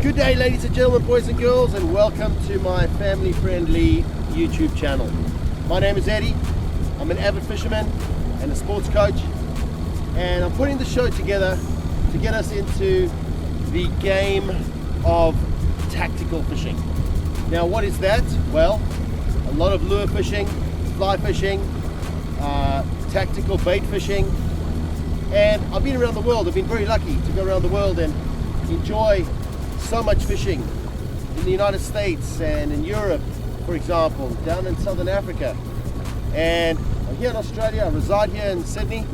Good day, ladies and gentlemen, boys and girls, and welcome to my family-friendly YouTube channel. My name is Eddie. I'm an avid fisherman and a sports coach, and I'm putting the show together to get us into the game of tactical fishing. Now, what is that? Well, a lot of lure fishing, fly fishing, tactical bait fishing, and I've been around the world. I've been very lucky to go around the world and enjoy so much fishing in the United States and in Europe, for example, down in Southern Africa. And I'm here in Australia. I reside here in Sydney,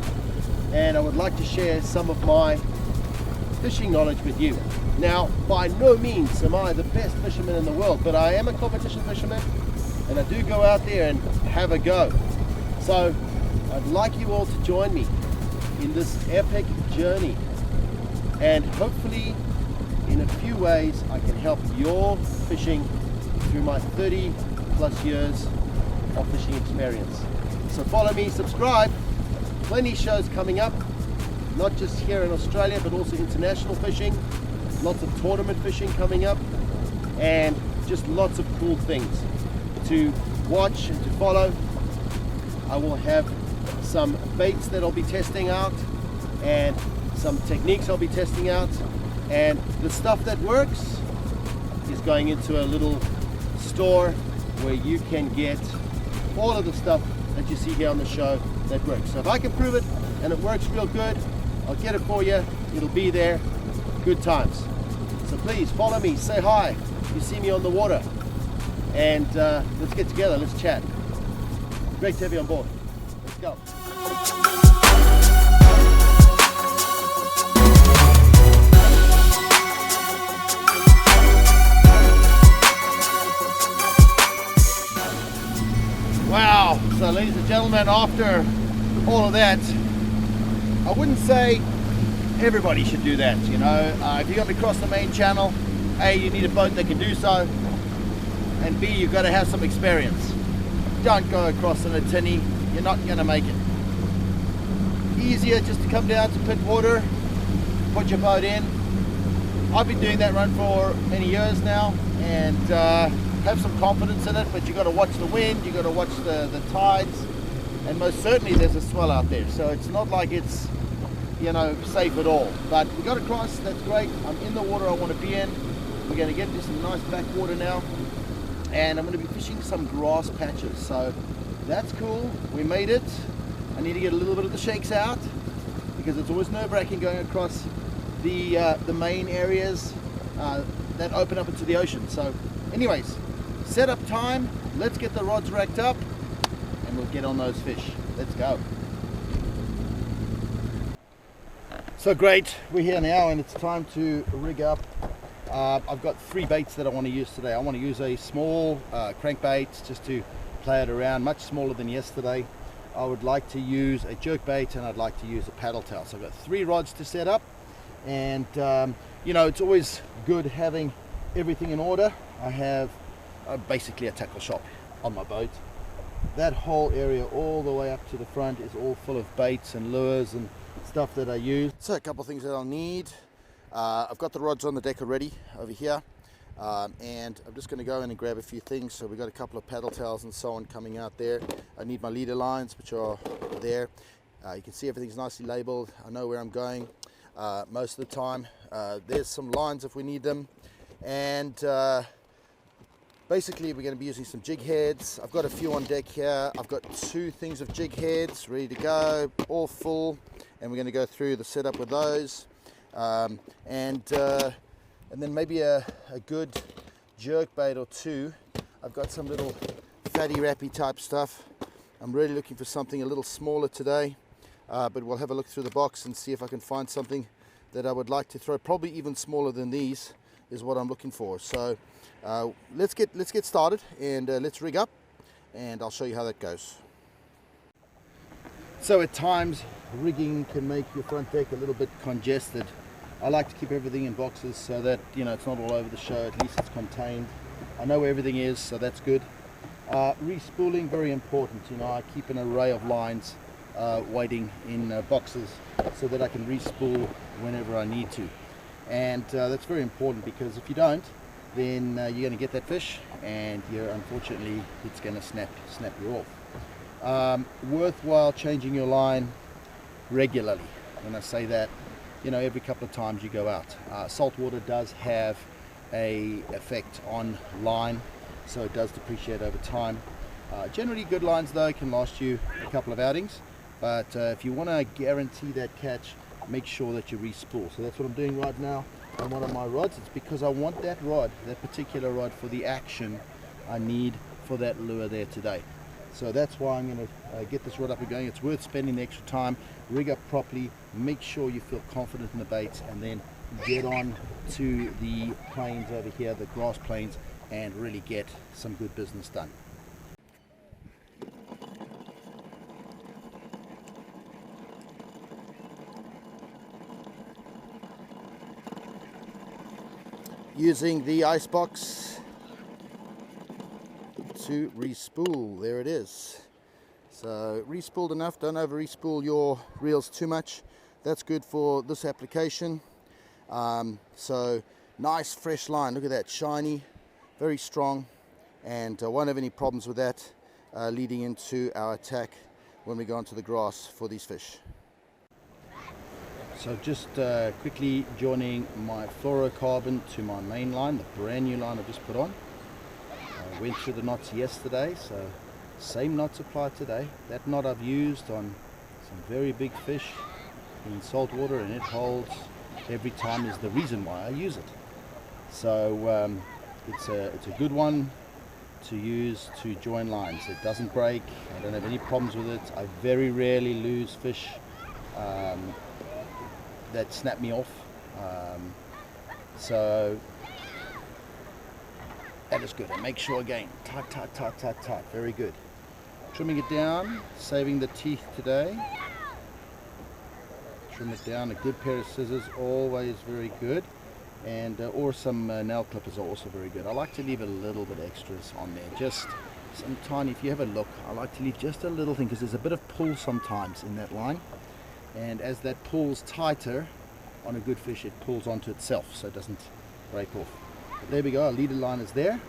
and I would like to share some of my fishing knowledge with you. Now, by no means am I the best fisherman in the world, but I am a competition fisherman, and I do go out there and have a go. So I'd like you all to join me in this epic journey, and hopefully in a few ways I can help your fishing through my 30 plus years of fishing experience. So follow me, subscribe. Plenty shows coming up, not just here in Australia but also international fishing, lots of tournament fishing coming up, and just lots of cool things to watch and to follow. I will have some baits that I'll be testing out and some techniques I'll be testing out, and the stuff that works is going into a little store where you can get all of the stuff that you see here on the show that works. So if I can prove it and it works real good, I'll get it for you. It'll be there. Good times. So please follow me, say hi if you see me on the water, and let's get together, let's chat. Great to have you on board. Let's go. Wow, so ladies and gentlemen, after all of that, I wouldn't say everybody should do that, you know. If you're going to cross the main channel, A, you need a boat that can do so, and B, you've got to have some experience. Don't go across in a tinny, you're not going to make it. Easier just to come down to pit water, put your boat in. I've been doing that run for many years now, and have some confidence in it, but you got to watch the wind, you got to watch the tides, and most certainly there's a swell out there, so it's not like it's, you know, safe at all. But we got across, that's great. I'm in the water I want to be in. We're going to get into some nice backwater now, and I'm going to be fishing some grass patches, so that's cool. We made it. I need to get a little bit of the shakes out because it's always nerve-wracking going across the main areas that open up into the ocean. So anyways, set up time, let's get the rods racked up and we'll get on those fish. Let's go. So great, we're here now and it's time to rig up. I've got 3 baits that I want to use today. I want to use a small crankbait just to play it around, much smaller than yesterday. I would like to use a jerk bait and I'd like to use a paddle tail. So I've got 3 rods to set up, and you know, it's always good having everything in order. I have basically a tackle shop on my boat. That whole area all the way up to the front is all full of baits and lures and stuff that I use. So a couple of things that I'll need. I've got the rods on the deck already over here, and I'm just going to go in and grab a few things. So we've got a couple of paddle tails and so on coming out there. I need my leader lines, which are there. You can see everything's nicely labeled. I know where I'm going most of the time. There's some lines if we need them, and basically we're going to be using some jig heads. I've got a few on deck here. I've got 2 things of jig heads ready to go, all full, and we're going to go through the setup with those, and then maybe a good jerk bait or 2. I've got some little fatty rappy type stuff. I'm really looking for something a little smaller today, but we'll have a look through the box and see if I can find something that I would like to throw. Probably even smaller than these is what I'm looking for. So let's get started and let's rig up, and I'll show you how that goes. So at times rigging can make your front deck a little bit congested. I like to keep everything in boxes so that, you know, it's not all over the show. At least it's contained. I know where everything is, so that's good. Respooling, very important. You know, I keep an array of lines waiting in boxes so that I can respool whenever I need to. And that's very important, because if you don't, then you're going to get that fish, and unfortunately it's going to snap you off. Worthwhile changing your line regularly. When I say that, you know, every couple of times you go out. Salt water does have a effect on line, so it does depreciate over time. Generally good lines though can last you a couple of outings, but if you want to guarantee that catch, make sure that you respool. So that's what I'm doing right now on one of my rods. It's because I want that rod, that particular rod, for the action I need for that lure there today. So that's why I'm going to get this rod up and going. It's worth spending the extra time, rig up properly, make sure you feel confident in the baits, and then get on to the plains over here, the grass plains, and really get some good business done. Using the ice box to respool. There it is. So respooled enough. Don't over respool your reels too much. That's good for this application. So nice fresh line. Look at that, shiny, very strong, and won't have any problems with that leading into our attack when we go onto the grass for these fish. So just quickly joining my fluorocarbon to my main line, the brand new line I just put on. I went through the knots yesterday, so same knots apply today. That knot I've used on some very big fish in salt water, and it holds every time, is the reason why I use it. So it's a good one to use to join lines. It doesn't break. I don't have any problems with it. I very rarely lose fish that snap me off, so that is good. And make sure again, tight, very good. Trimming it down, saving the teeth today. Trim it down. A good pair of scissors, always very good, and or some nail clippers are also very good. I like to leave a little bit extras on there, just some tiny. If you have a look, I like to leave just a little thing, because there's a bit of pull sometimes in that line. And as that pulls tighter on a good fish, it pulls onto itself, so it doesn't break off. But there we go, our leader line is there.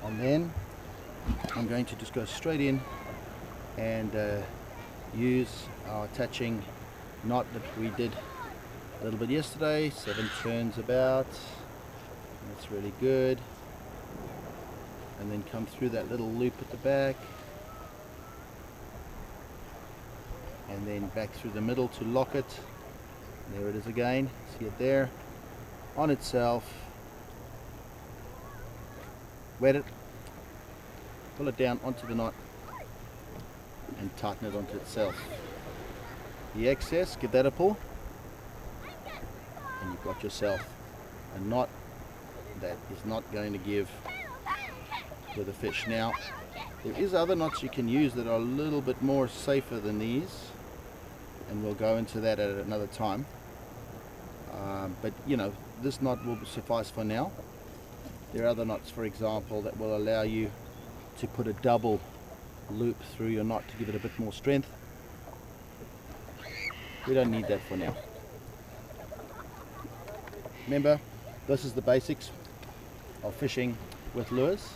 And then I'm going to just go straight in and use our attaching knot that we did a little bit yesterday. 7 turns about. That's really good. And then come through that little loop at the back, and then back through the middle to lock it. There it is again. See it there on itself. Wet it, pull it down onto the knot, and tighten it onto itself. the excess, give that a pull, and you've got yourself a knot that is not going to give with a fish. Now, there is other knots you can use that are a little bit more safer than these, and we'll go into that at another time. But you know, this knot will suffice for now. There are other knots, for example, that will allow you to put a double loop through your knot to give it a bit more strength. We don't need that for now. Remember, this is the basics of fishing with lures.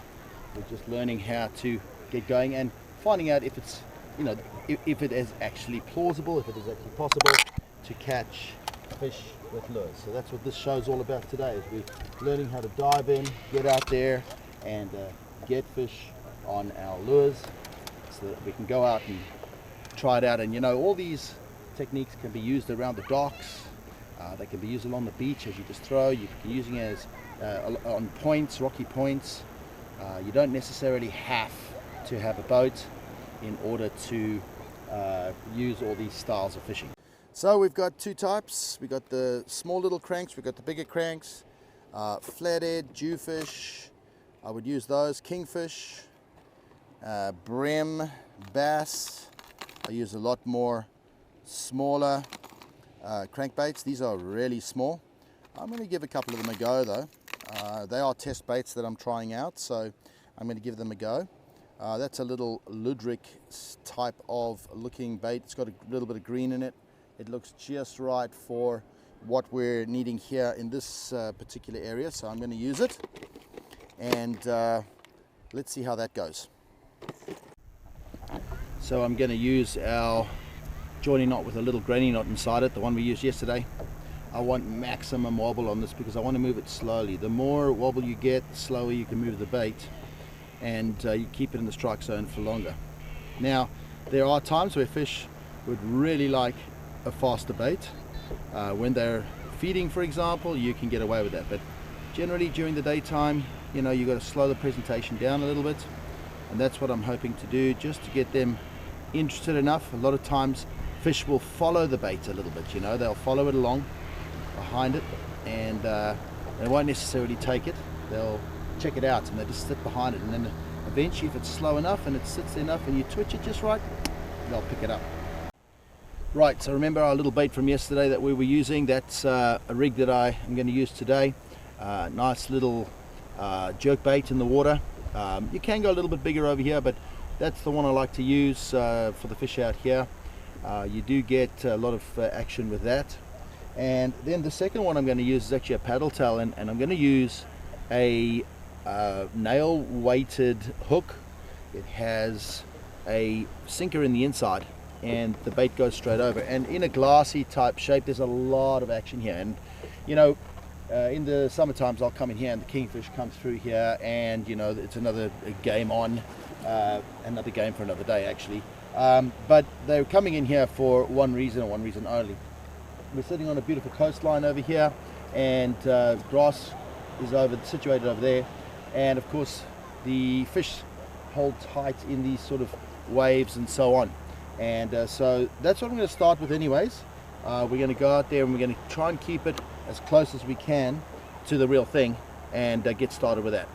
We're just learning how to get going and finding out if it's, you know, if it is actually plausible, if it is actually possible to catch fish with lures. So that's what this show is all about today, is we're learning how to dive in, get out there and get fish on our lures so that we can go out and try it out. And you know, all these techniques can be used around the docks, they can be used along the beach as you just throw, you can be using it as on points, rocky points. You don't necessarily have to have a boat in order to use all these styles of fishing. So we've got two types. We've got the small little cranks, we've got the bigger cranks, flathead, jewfish, I would use those, kingfish, brim, bass. I use a lot more smaller crankbaits. These are really small. I'm going to give a couple of them a go though. They are test baits that I'm trying out, so I'm going to give them a go. That's a little Ludwig type of looking bait. It's got a little bit of green in it. It looks just right for what we're needing here in this particular area, so I'm going to use it, and let's see how that goes. So I'm going to use our joining knot with a little granny knot inside it, the one we used yesterday. I want maximum wobble on this because I want to move it slowly. The more wobble you get, the slower you can move the bait, and you keep it in the strike zone for longer. Now, there are times where fish would really like a faster bait. When they're feeding, for example, you can get away with that, but generally during the daytime, you know, you've got to slow the presentation down a little bit, and that's what I'm hoping to do, just to get them interested enough. A lot of times fish will follow the bait a little bit, you know, they'll follow it along behind it, and they won't necessarily take it. They'll check it out and they just sit behind it, and then eventually, if it's slow enough and it sits there enough and you twitch it just right, they'll pick it up. Right, so remember our little bait from yesterday that we were using? That's a rig that I am going to use today. Nice little jerk bait in the water. You can go a little bit bigger over here, but that's the one I like to use for the fish out here. You do get a lot of action with that. And then the second one I'm going to use is actually a paddle tail, and I'm going to use a nail weighted hook. It has a sinker in the inside and the bait goes straight over, and in a glassy type shape. There's a lot of action here, and you know, in the summer times I'll come in here and the kingfish comes through here, and you know, it's another game on, another game for another day actually, but they're coming in here for one reason and one reason only. We're sitting on a beautiful coastline over here, and grass is situated over there, and of course the fish hold tight in these sort of waves and so on, and so that's what I'm going to start with anyways. We're going to go out there and we're going to try and keep it as close as we can to the real thing, and get started with that.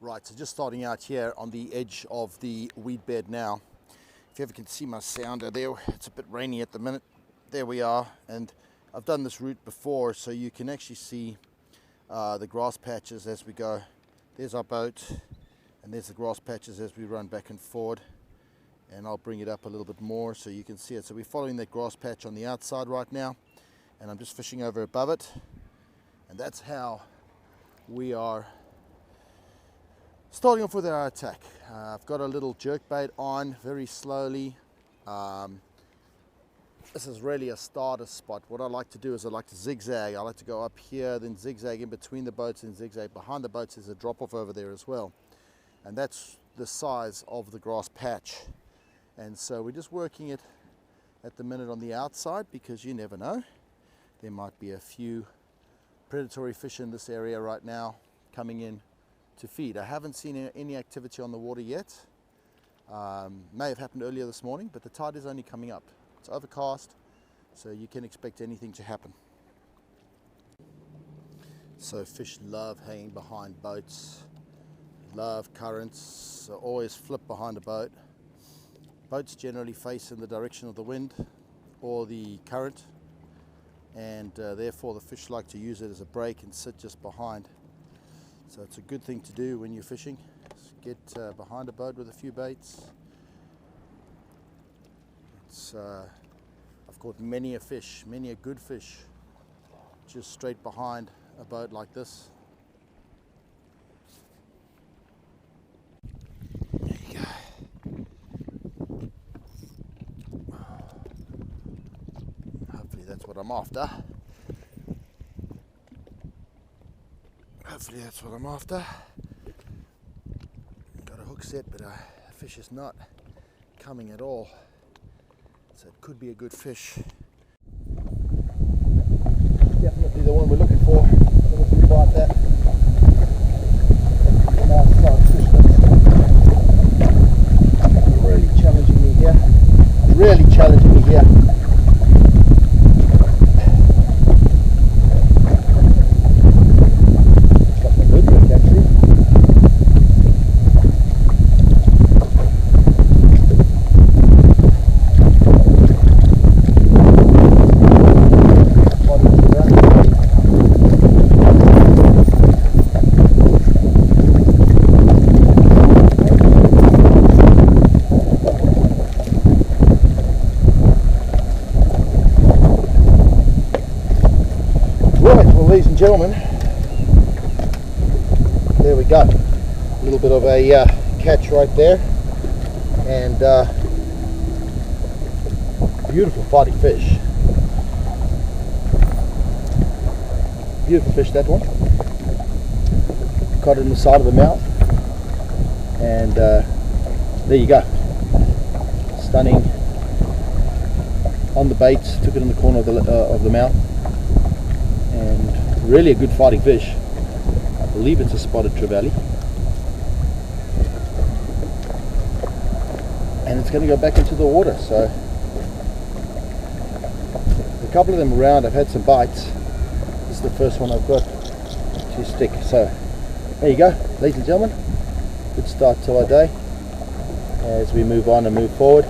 Right, so just starting out here on the edge of the weed bed now. If you ever can see my sounder there, it's a bit rainy at the minute. There we are, and I've done this route before, so you can actually see the grass patches as we go. There's our boat, and there's the grass patches as we run back and forward. And I'll bring it up a little bit more so you can see it. So we're following that grass patch on the outside right now, and I'm just fishing over above it. And that's how we are Starting off with our attack, I've got a little jerk bait on very slowly. This is really a starter spot. What I like to do is I like to zigzag. I like to go up here, then zigzag in between the boats and zigzag behind the boats. There's a drop off over there as well. And that's the size of the grass patch. And so we're just working it at the minute on the outside because you never know. There might be a few predatory fish in this area right now coming in to feed. I haven't seen any activity on the water yet. May have happened earlier this morning, but the tide is only coming up. It's overcast, so you can expect anything to happen. So fish love hanging behind boats, love currents, so always flip behind a boat. Boats generally face in the direction of the wind or the current, and therefore the fish like to use it as a break and sit just behind. So it's a good thing to do when you're fishing. Get behind a boat with a few baits. I've caught many a fish, many a good fish, just straight behind a boat like this. There you go. Hopefully that's what I'm after. Hopefully that's what I'm after. Got a hook set, but the fish is not coming at all. So it could be a good fish. Definitely the one we're looking for. We'll see about that. Nice size fish. Really challenging me here. Really challenging me here. Ladies and gentlemen, there we go. A little bit of a catch right there, and beautiful fighting fish. Beautiful fish, that one. Caught it in the side of the mouth, and there you go. Stunning on the baits. Took it in the corner of the mouth. And really a good fighting fish. I believe it's a spotted trevally, and it's going to go back into the water. So a couple of them around. I've had some bites. This is the first one I've got to stick. So there you go, ladies and gentlemen. Good start to our day as we move on and move forward.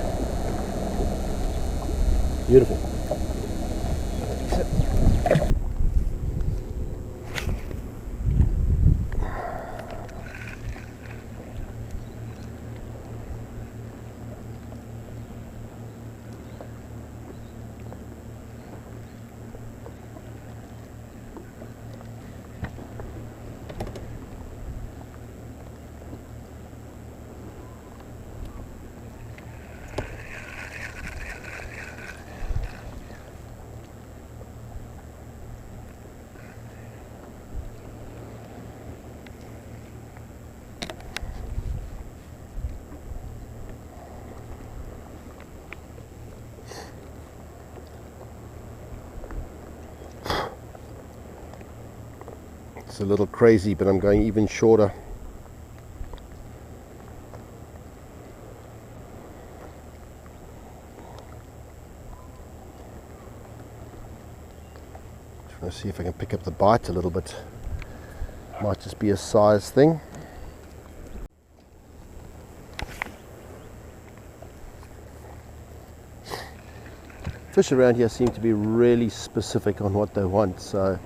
Beautiful. It's a little crazy, but I'm going even shorter. Trying to see if I can pick up the bite a little bit. Might just be a size thing. Fish around here seem to be really specific on what they want, so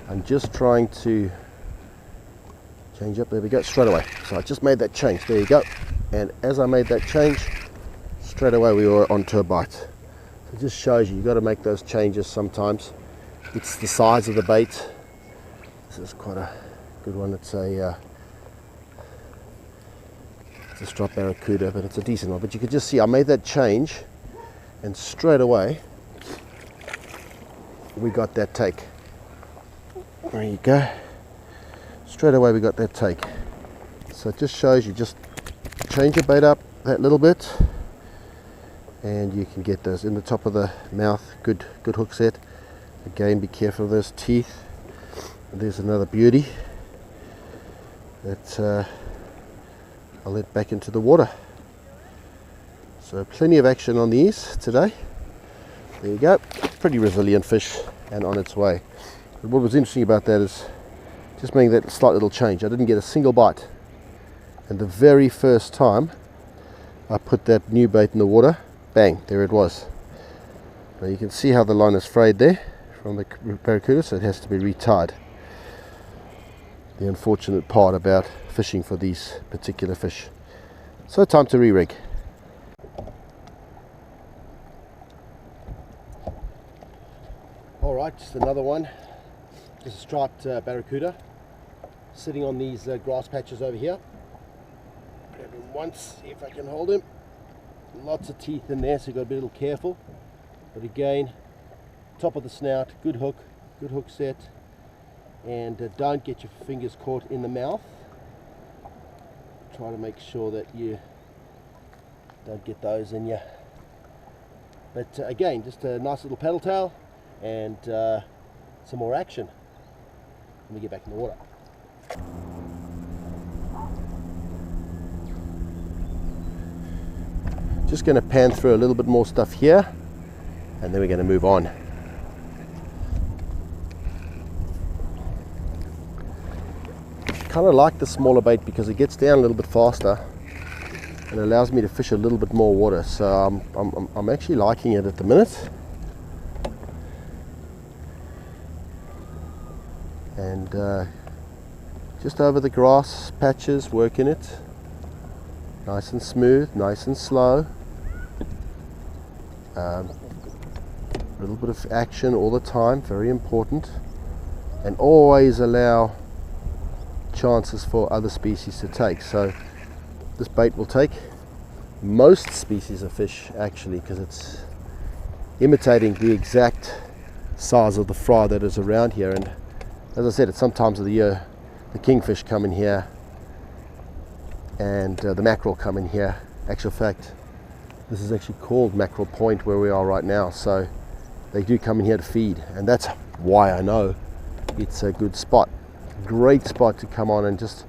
I'm just trying to change up. There we go, straight away. So I just made that change. There you go. And as I made that change, straight away we were onto a bite. So it just shows you, you've got to make those changes sometimes. It's the size of the bait. This is quite a good one. It's a the striped barracuda, but it's a decent one. But you could just see I made that change, and straight away we got that take. There you go. Straight away we got that take. So it just shows you, just change your bait up that little bit and you can get those in the top of the mouth. Good hook set. Again, be careful of those teeth. There's another beauty that I'll let back into the water. So plenty of action on these today. There you go. Pretty resilient fish and on its way. But what was interesting about that is just making that slight little change. I didn't get a single bite. And the very first time I put that new bait in the water, bang, there it was. Now you can see how the line is frayed there from the barracuda, so it has to be retied. The unfortunate part about fishing for these particular fish. So time to re-rig. Alright, just another one. Just a striped barracuda sitting on these grass patches over here. Grab him once, see if I can hold him. Lots of teeth in there, so you've got to be a little careful. But again, top of the snout, good hook set, and don't get your fingers caught in the mouth. Try to make sure that you don't get those in you. But again, just a nice little paddle tail and some more action when we get back in the water. Just going to pan through a little bit more stuff here and then we're going to move on. Kind of like the smaller bait because it gets down a little bit faster and allows me to fish a little bit more water, so I'm actually liking it at the minute. And just over the grass patches, working it nice and smooth, nice and slow. A little bit of action all the time, very important, and always allow chances for other species to take. So this bait will take most species of fish actually, because it's imitating the exact size of the fry that is around here. And as I said, at some times of the year the kingfish come in here and the mackerel come in here. Actual fact, this is actually called Mackerel Point where we are right now, so they do come in here to feed, and that's why I know it's a good spot. Great spot to come on and just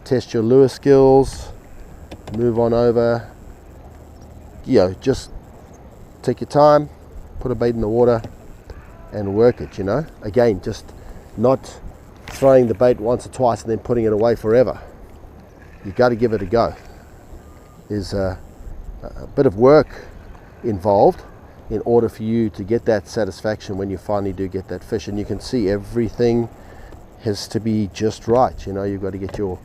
test your lure skills, move on over, just take your time, put a bait in the water and work it, again, just not throwing the bait once or twice and then putting it away forever. You've got to give it a go. There's a bit of work involved in order for you to get that satisfaction when you finally do get that fish. And you can see everything has to be just right. You've got to get your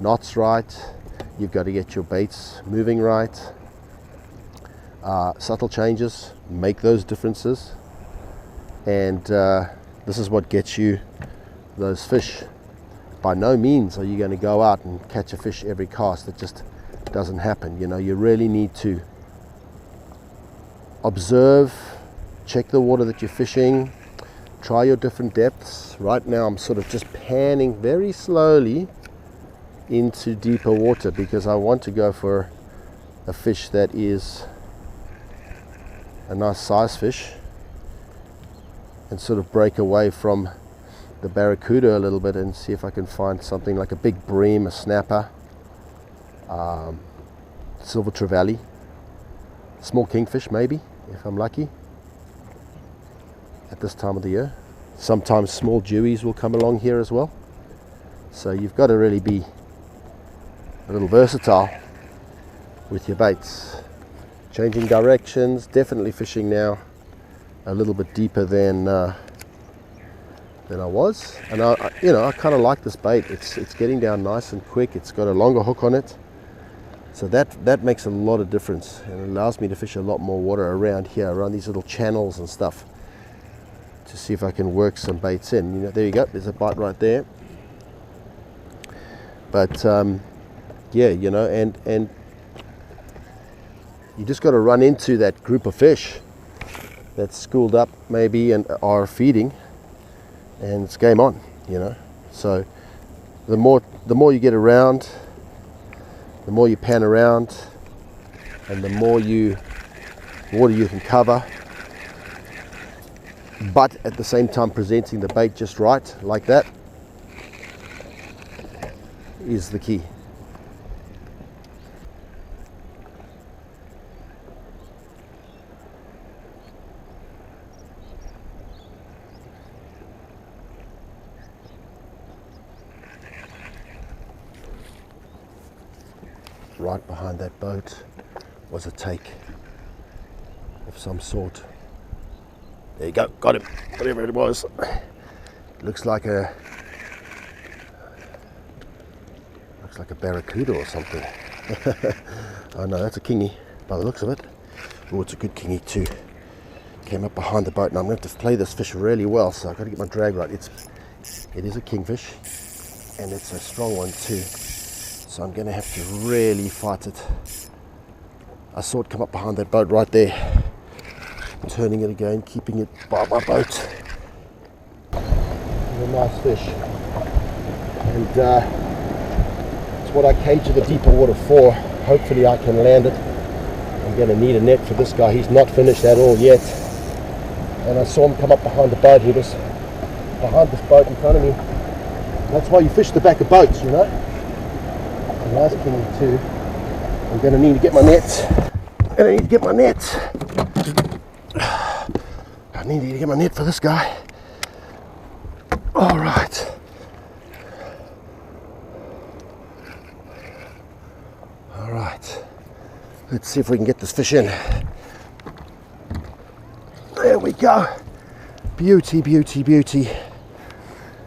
knots right, you've got to get your baits moving right. Subtle changes make those differences, and this is what gets you those fish. By no means are you going to go out and catch a fish every cast. It just doesn't happen. You really need to observe, check the water that you're fishing, try your different depths. Right now I'm sort of just panning very slowly into deeper water because I want to go for a fish that is a nice size fish and sort of break away from the barracuda a little bit and see if I can find something like a big bream, a snapper, silver trevally, small kingfish maybe if I'm lucky at this time of the year. Sometimes small dewies will come along here as well, so you've got to really be a little versatile with your baits. Changing directions, definitely fishing now a little bit deeper than I was, and I kind of like this bait. It's getting down nice and quick. It's got a longer hook on it, so that makes a lot of difference, and it allows me to fish a lot more water around here, around these little channels and stuff, to see if I can work some baits in. There you go, there's a bite right there. But yeah, and you just got to run into that group of fish that's schooled up maybe and are feeding, and it's game on, you know. So the more you get around, the more you pan around, and the more water you can cover, but at the same time presenting the bait just right, like that, is the key. Right behind that boat was a take of some sort. There you go, got him, whatever it was. Looks like a barracuda or something. Oh no, that's a kingy by the looks of it. Oh, it's a good kingy too. Came up behind the boat, and I'm going to have to play this fish really well, so I've got to get my drag right. It is a kingfish, and it's a strong one too. So I'm going to have to really fight it. I saw it come up behind that boat right there. Turning it again, keeping it by my boat. It's a nice fish. And it's what I came to the deeper water for. Hopefully I can land it. I'm going to need a net for this guy. He's not finished at all yet. And I saw him come up behind the boat. He was behind this boat in front of me. That's why you fish the back of boats, you know. A nice king too. I'm going to need to get my net. I need to get my net. I need to get my net for this guy. All right. All right. Let's see if we can get this fish in. There we go. Beauty, beauty, beauty.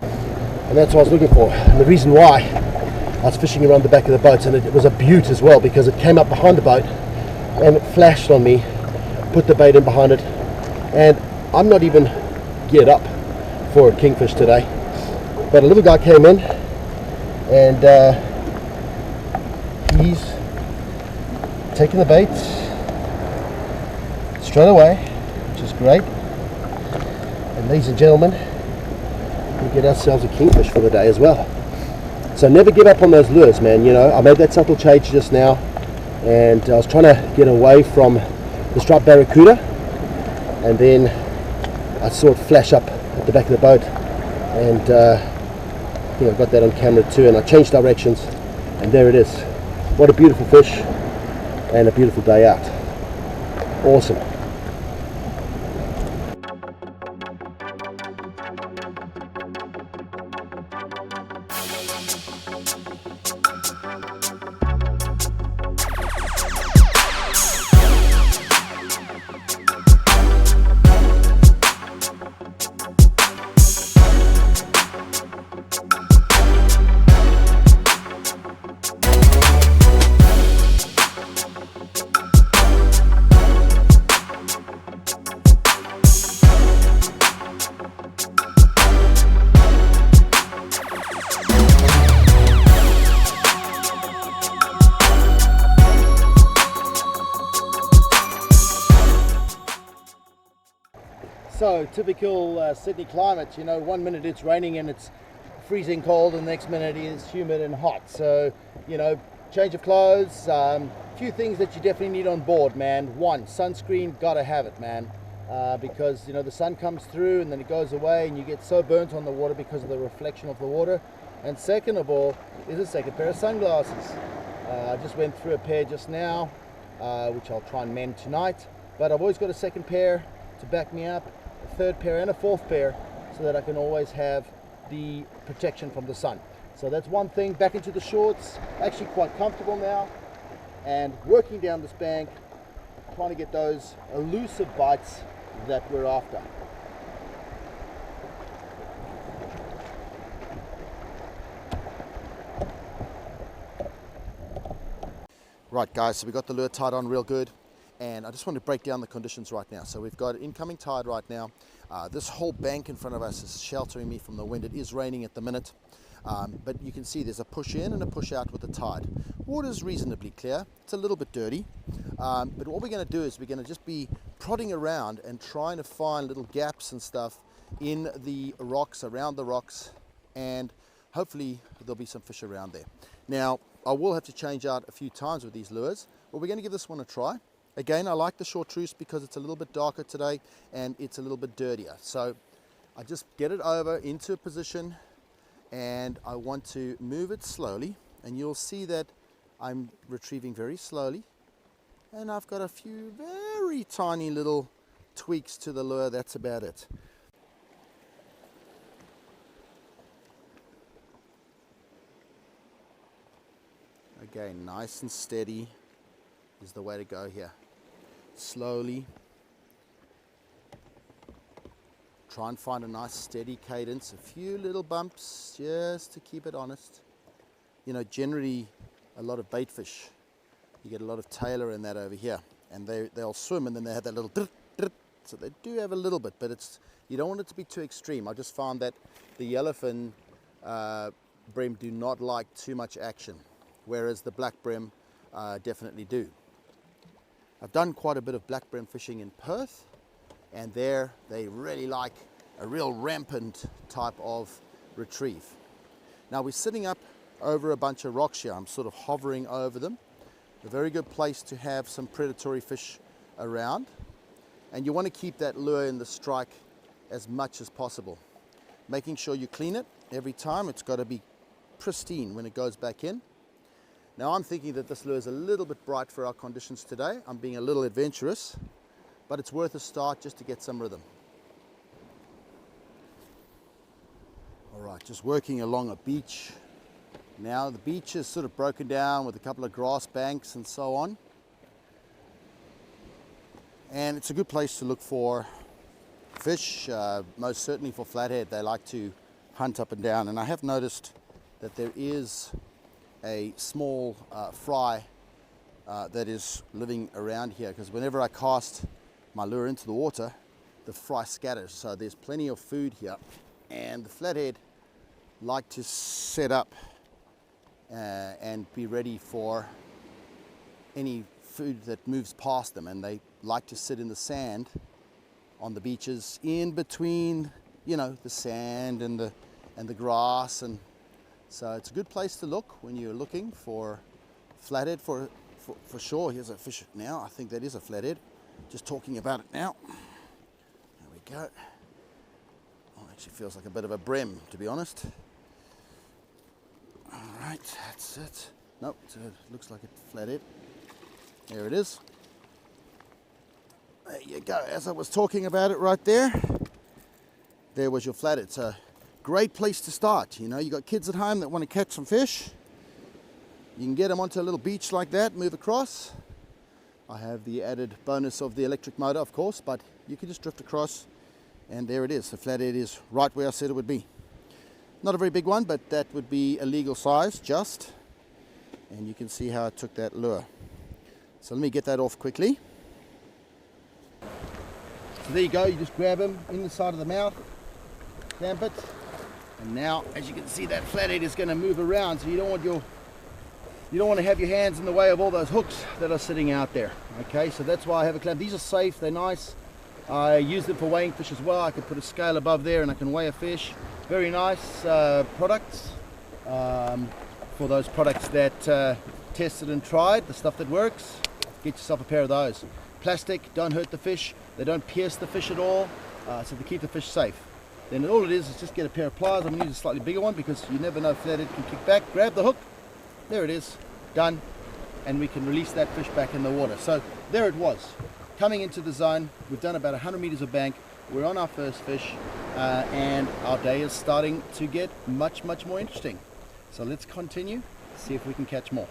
And that's what I was looking for. And the reason why I was fishing around the back of the boat, and it was a beaut as well, because it came up behind the boat and it flashed on me, put the bait in behind it, and I'm not even geared up for a kingfish today. But a little guy came in, and he's taking the bait straight away, which is great. And ladies and gentlemen, we get ourselves a kingfish for the day as well. So never give up on those lures, man. You know, I made that subtle change just now, and I was trying to get away from the striped barracuda, and then I saw it flash up at the back of the boat, and I think I got that on camera too, and I changed directions, and there it is. What a beautiful fish, and a beautiful day out. Awesome. So typical Sydney climate, you know, 1 minute it's raining and it's freezing cold, and the next minute it is humid and hot. So, you know, change of clothes, few things that you definitely need on board, man. One, sunscreen, gotta have it, man, because, you know, the sun comes through and then it goes away and you get so burnt on the water because of the reflection of the water. And second of all is a second pair of sunglasses. I just went through a pair just now, which I'll try and mend tonight, but I've always got a second pair to back me up, a third pair and a fourth pair, so that I can always have the protection from the sun. So that's one thing. Back into the shorts, actually quite comfortable now, and working down this bank, trying to get those elusive bites that we're after. Right guys, so we got the lure tied on real good, and I just want to break down the conditions right now. So we've got incoming tide right now. This whole bank in front of us is sheltering me from the wind. It is raining at the minute. But you can see there's a push in and a push out with the tide. Water's reasonably clear. It's a little bit dirty. But what we're going to do is we're going to just be prodding around and trying to find little gaps and stuff in the rocks, around the rocks, and hopefully there'll be some fish around there. Now, I will have to change out a few times with these lures, but we're going to give this one a try. Again, I like the chartreuse because it's a little bit darker today and it's a little bit dirtier. So I just get it over into a position and I want to move it slowly, and you'll see that I'm retrieving very slowly, and I've got a few very tiny little tweaks to the lure. That's about it. Again, nice and steady is the way to go here. Slowly. Try and find a nice steady cadence. A few little bumps just to keep it honest. You know, generally a lot of bait fish, you get a lot of tailor in that over here, and they'll swim and then they have that little drip, drip. So they do have a little bit, but you don't want it to be too extreme. I just found that the yellowfin brim do not like too much action, whereas the black brim definitely do. I've done quite a bit of black brim fishing in Perth, and there they really like a real rampant type of retrieve. Now we're sitting up over a bunch of rocks here. I'm sort of hovering over them. A very good place to have some predatory fish around, and you want to keep that lure in the strike as much as possible, making sure you clean it every time. It's got to be pristine when it goes back in. Now I'm thinking that this lure is a little bit bright for our conditions today. I'm being a little adventurous, but it's worth a start just to get some rhythm. All right, just working along a beach. Now the beach is sort of broken down with a couple of grass banks and so on. And it's a good place to look for fish, most certainly for flathead. They like to hunt up and down. And I have noticed that there is a small fry that is living around here, because whenever I cast my lure into the water, the fry scatters. So there's plenty of food here. And the flathead like to set up and be ready for any food that moves past them, and they like to sit in the sand on the beaches in between, you know, the sand and the grass, and so it's a good place to look when you're looking for flathead for sure. Here's a fish now. I think that is a flathead. Just talking about it now. There we go. Oh, it actually feels like a bit of a brim, to be honest. All right, that's it. Nope, it looks like a flathead. There it is. There you go. As I was talking about it right there, there was your flathead. So great place to start. You know, you got kids at home that want to catch some fish. You can get them onto a little beach like that, move across. I have the added bonus of the electric motor, of course, but you can just drift across, and there it is. The flathead is right where I said it would be. Not a very big one, but that would be a legal size, just. And you can see how I took that lure. So let me get that off quickly. So there you go, you just grab him in the side of the mouth, clamp it, and now, as you can see, that flathead is going to move around, so you don't want to have your hands in the way of all those hooks that are sitting out there. Okay, so that's why I have a clamp. These are safe, they're nice. I use them for weighing fish as well. I can put a scale above there and I can weigh a fish. Very nice products for those products that tested and tried, the stuff that works. Get yourself a pair of those. Plastic, don't hurt the fish. They don't pierce the fish at all, so they keep the fish safe. Then all it is just get a pair of pliers. I'm going to use a slightly bigger one because you never know, flathead can kick back. Grab the hook. There it is, done, and we can release that fish back in the water. So there it was, coming into the zone. We've done about 100 meters of bank. We're on our first fish, and our day is starting to get much more interesting. So let's continue, see if we can catch more.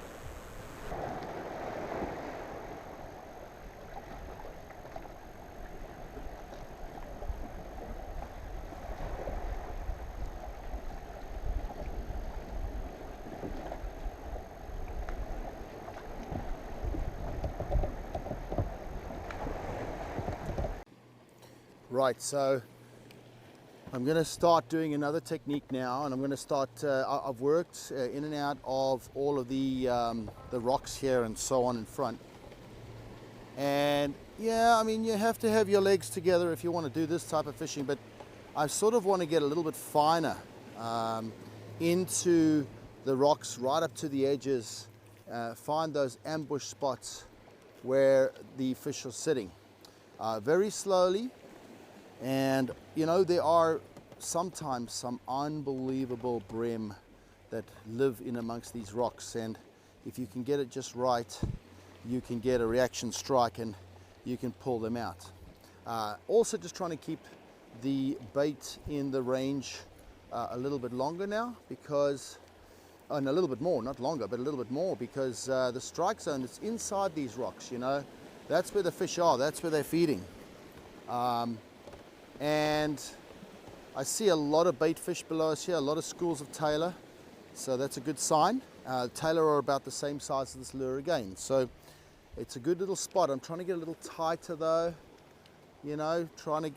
Right, so I'm going to start doing another technique now, and I'm going to start, I've worked in and out of all of the rocks here and so on in front. And yeah, I mean, you have to have your legs together if you want to do this type of fishing, but I sort of want to get a little bit finer into the rocks right up to the edges, find those ambush spots where the fish are sitting. Very slowly. And you know, there are sometimes some unbelievable brim that live in amongst these rocks, and if you can get it just right, you can get a reaction strike and you can pull them out. Also just trying to keep the bait in the range a little bit longer now, because and a little bit more, not longer, but a little bit more, because the strike zone is inside these rocks, you know. That's where the fish are, that's where they're feeding. And I see a lot of bait fish below us here, a lot of schools of tailor, so that's a good sign. Tailor are about the same size as this lure again, so it's a good little spot. I'm trying to get a little tighter though, you know, trying to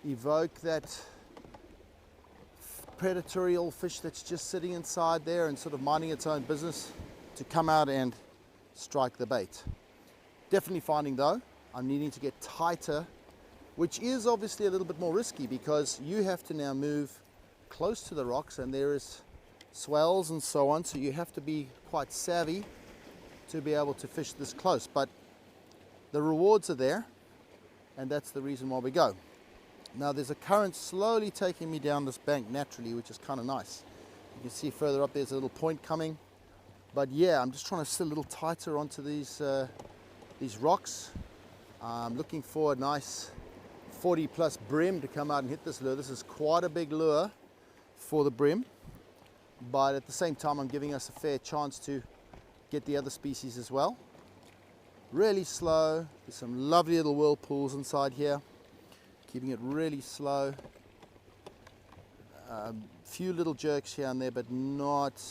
evoke that predatorial fish that's just sitting inside there and sort of minding its own business to come out and strike the bait. Definitely finding though, I'm needing to get tighter, which is obviously a little bit more risky because you have to now move close to the rocks and there is swells and so on, so you have to be quite savvy to be able to fish this close. But the rewards are there, and that's the reason why we go. Now there's a current slowly taking me down this bank naturally, which is kind of nice. You can see further up there's a little point coming. But yeah, I'm just trying to sit a little tighter onto these rocks. I'm looking for a nice 40 plus brim to come out and hit this lure. This is quite a big lure for the brim, but at the same time I'm giving us a fair chance to get the other species as well. Really slow. There's some lovely little whirlpools inside here, keeping it really slow. Few little jerks here and there, but not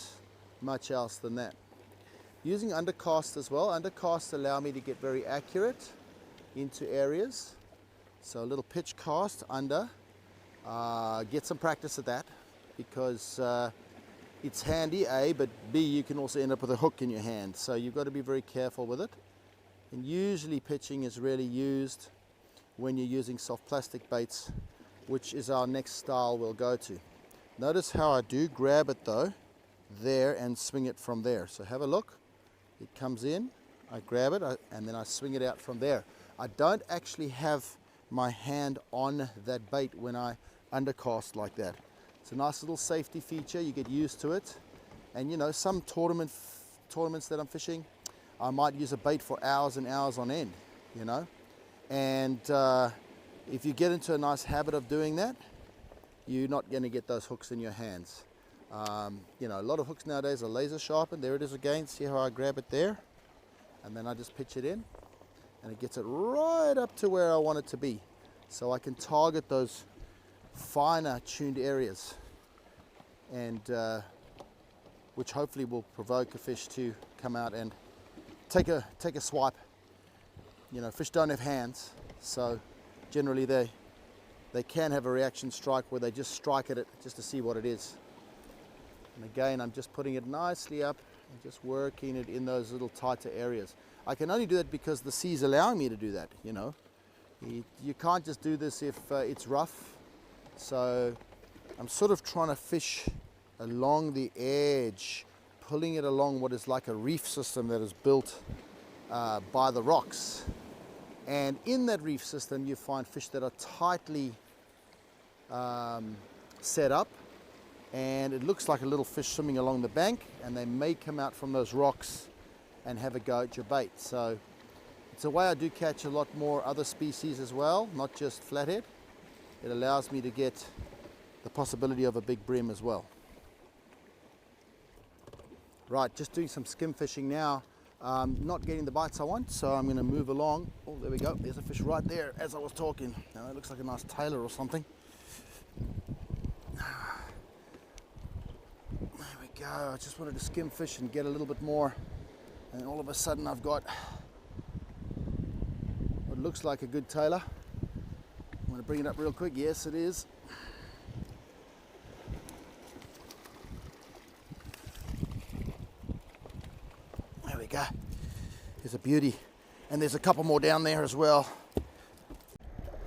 much else than that. Using undercast as well. Undercasts allow me to get very accurate into areas. So a little pitch cast under, get some practice at that, because it's handy, A, but B, you can also end up with a hook in your hand. So you've got to be very careful with it. And usually pitching is really used when you're using soft plastic baits, which is our next style we'll go to. Notice how I do grab it though, there, and swing it from there. So have a look. It comes in, I grab it, and then I swing it out from there. I don't actually have my hand on that bait when I undercast like that. It's a nice little safety feature. You get used to it, and you know, some tournaments that I'm fishing, I might use a bait for hours and hours on end, you know. And if you get into a nice habit of doing that, you're not going to get those hooks in your hands. You know, a lot of hooks nowadays are laser sharpened. There it is again. See how I grab it there, and then I just pitch it in, and it gets it right up to where I want it to be, so I can target those finer tuned areas, and which hopefully will provoke a fish to come out and take a swipe. You know, fish don't have hands, so generally they can have a reaction strike where they just strike at it just to see what it is. And again, I'm just putting it nicely up and just working it in those little tighter areas. I can only do that because the sea's allowing me to do that, you know. You can't just do this if it's rough. So I'm sort of trying to fish along the edge, pulling it along what is like a reef system that is built by the rocks. And in that reef system, you find fish that are tightly set up, and it looks like a little fish swimming along the bank, and they may come out from those rocks and have a go at your bait. So it's a way I do catch a lot more other species as well, not just flathead. It allows me to get the possibility of a big brim as well. Right, just doing some skim fishing now. Not getting the bites I want, so I'm going to move along. Oh, there we go. There's a fish right there as I was talking. Now that looks like a nice tailor or something. There we go. I just wanted to skim fish and get a little bit more, and all of a sudden I've got what looks like a good tailor. going to bring it up real quick. Yes, it is. There we go. There's a beauty. And there's a couple more down there as well.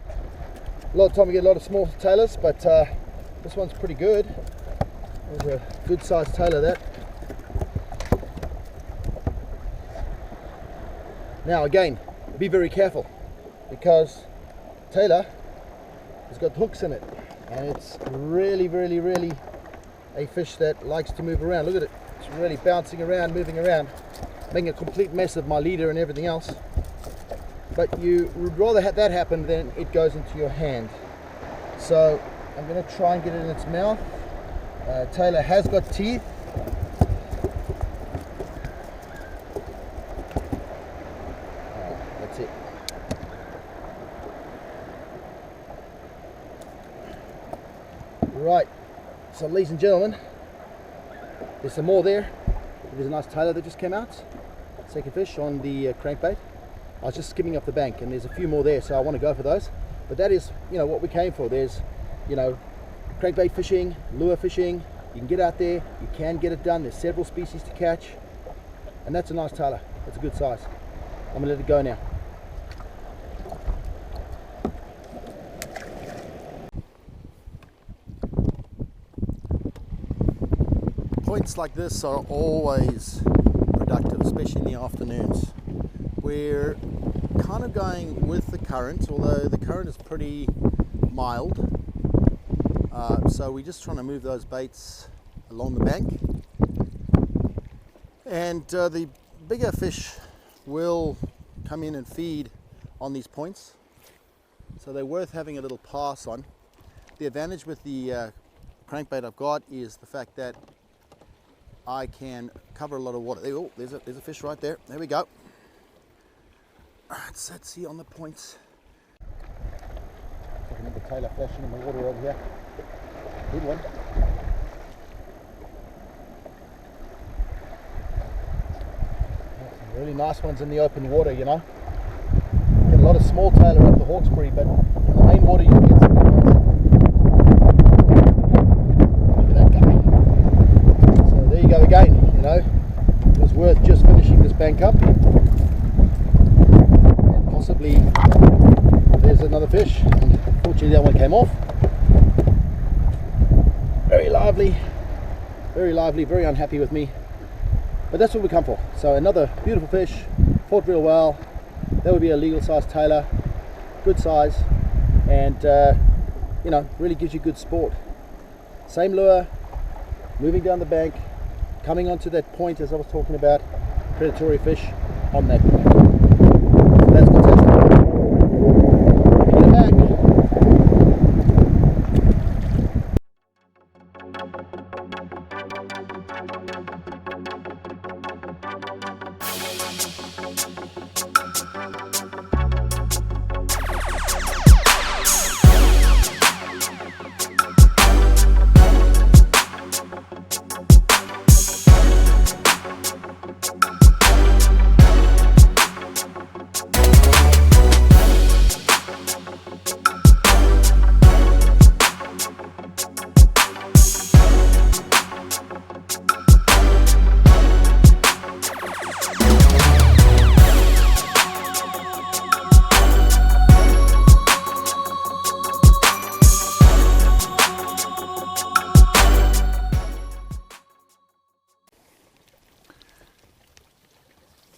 A lot of time we get a lot of small tailors, but this one's pretty good. There's a good sized tailor, that. Now again, be very careful, because tailor has got hooks in it, and it's really a fish that likes to move around. Look at it, it's really bouncing around, moving around, making a complete mess of my leader and everything else. But you would rather have that happen than it goes into your hand. So I'm going to try and get it in its mouth. Tailor has got teeth. That's it. Right, so ladies and gentlemen, there's some more there. There's a nice tailor that just came out. Second fish on the crankbait. I was just skimming up the bank, and there's a few more there, so I want to go for those. But that is, you know, what we came for. There's, you know, crankbait fishing, lure fishing. You can get out there, you can get it done. There's several species to catch, and that's a nice tailor. That's a good size. I'm gonna let it go now. Points like this are always productive, especially in the afternoons. We're kind of going with the current, although the current is pretty mild. So we're just trying to move those baits along the bank. And the bigger fish will come in and feed on these points. So they're worth having a little pass on. The advantage with the crankbait I've got is the fact that I can cover a lot of water. Oh, there's a fish right there. There we go. Let's see on the points. Looking at the tailor flashing in the water over here. Good one. Some really nice ones in the open water, you know. Get a lot of small tailor up the Hawkesbury, but in the main water you get some good ones. Look at that guy. So there you go again, you know. It was worth just finishing this bank up. And possibly there's another fish. Unfortunately that one came off. Very lively, very unhappy with me, but that's what we come for. So another beautiful fish, fought real well. That would be a legal size tailor, good size, and you know, really gives you good sport. Same lure, moving down the bank, coming onto that point as I was talking about, predatory fish on that point. So that's fantastic. Bring it back.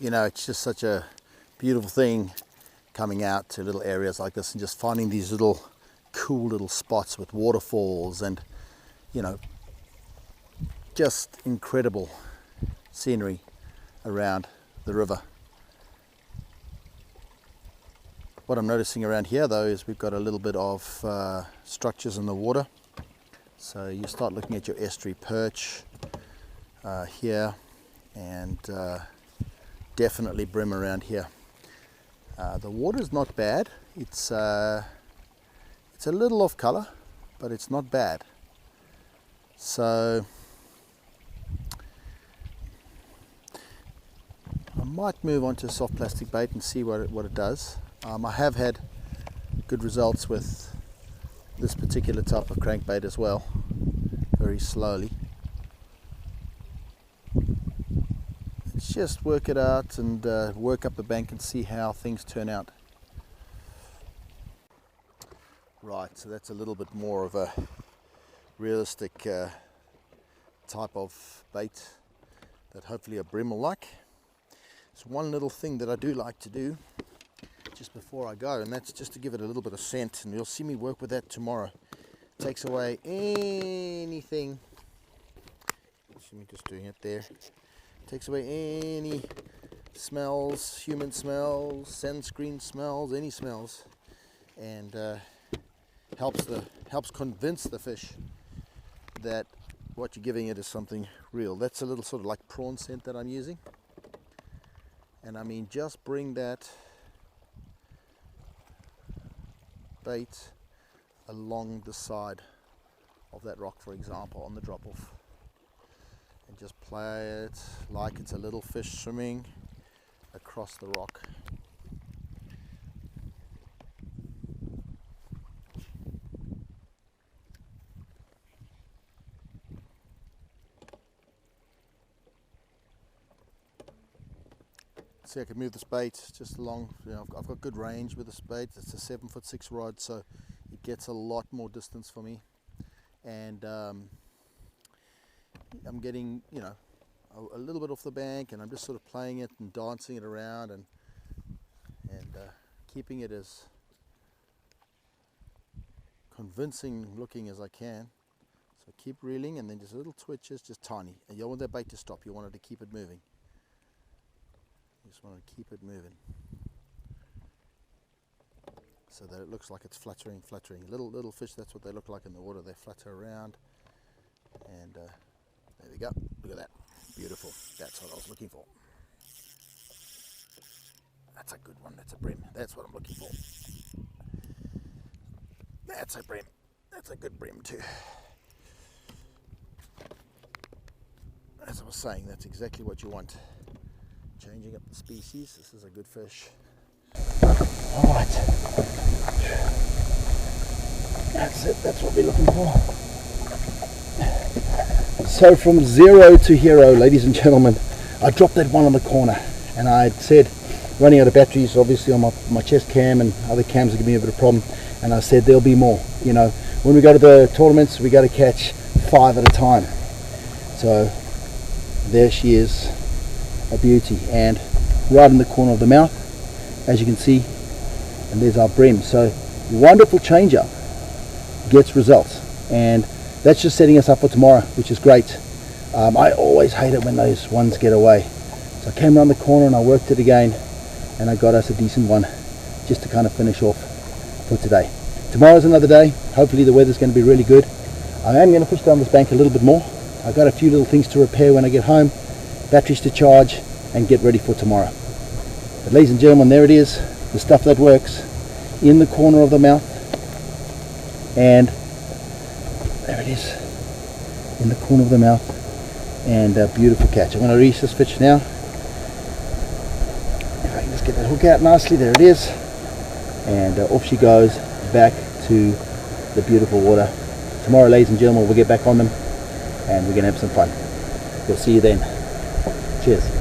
You know, it's just such a beautiful thing coming out to little areas like this and just finding these little cool little spots with waterfalls and, you know, just incredible scenery around the river. What I'm noticing around here though is we've got a little bit of structures in the water. So you start looking at your estuary perch here, and definitely brim around here. The water is not bad. It's a little off color, but it's not bad. So I might move on to a soft plastic bait and see what it does. I have had good results with this particular type of crankbait as well, very slowly. Let's just work it out and work up the bank and see how things turn out. Right, so that's a little bit more of a realistic type of bait that hopefully a bream will like. There's one little thing that I do like to do just before I go, and that's just to give it a little bit of scent, and you'll see me work with that tomorrow. Takes away anything, see me just doing it there, takes away any smells, human smells, sunscreen smells, any smells, and helps convince the fish that what you're giving it is something real. That's a little sort of like prawn scent that I'm using, and I mean just bring that bait along the side of that rock, for example, on the drop off, and just play it like it's a little fish swimming across the rock. See, I can move this bait just along, you know, I've got good range with this bait. It's a 7'6" rod, so it gets a lot more distance for me, and I'm getting, you know, a little bit off the bank, and I'm just sort of playing it and dancing it around and keeping it as convincing looking as I can. So keep reeling, and then just little twitches, just tiny, and you don't want that bait to stop, you want it to keep it moving. You just want to keep it moving so that it looks like it's fluttering. Little fish, that's what they look like in the water. They flutter around, and there we go. Look at that, beautiful. That's what I was looking for. That's a good one. That's a bream. That's what I'm looking for. That's a bream. That's a good bream too. As I was saying, that's exactly what you want. Changing up the species. This is a good fish. Alright. That's it. That's what we're looking for. So from zero to hero, ladies and gentlemen, I dropped that one on the corner, and I had said, running out of batteries obviously on my chest cam, and other cams are giving me a bit of problem, and I said there'll be more. You know, when we go to the tournaments, we got to catch 5 at a time. So there she is, a beauty, and right in the corner of the mouth, as you can see, and there's our bream. So wonderful change up, gets results, and that's just setting us up for tomorrow, which is great. I always hate it when those ones get away, so I came around the corner and I worked it again, and I got us a decent one just to kind of finish off for today. Tomorrow's another day. Hopefully the weather's going to be really good. I am going to push down this bank a little bit more. I've got a few little things to repair when I get home, batteries to charge, and get ready for tomorrow. But ladies and gentlemen, there it is, the stuff that works, in the corner of the mouth, and there it is, in the corner of the mouth, and a beautiful catch. I'm going to release this fish now. If I can just get that hook out nicely, there it is, and off she goes back to the beautiful water. Tomorrow, ladies and gentlemen, we'll get back on them, and we're going to have some fun. We'll see you then. Cheers.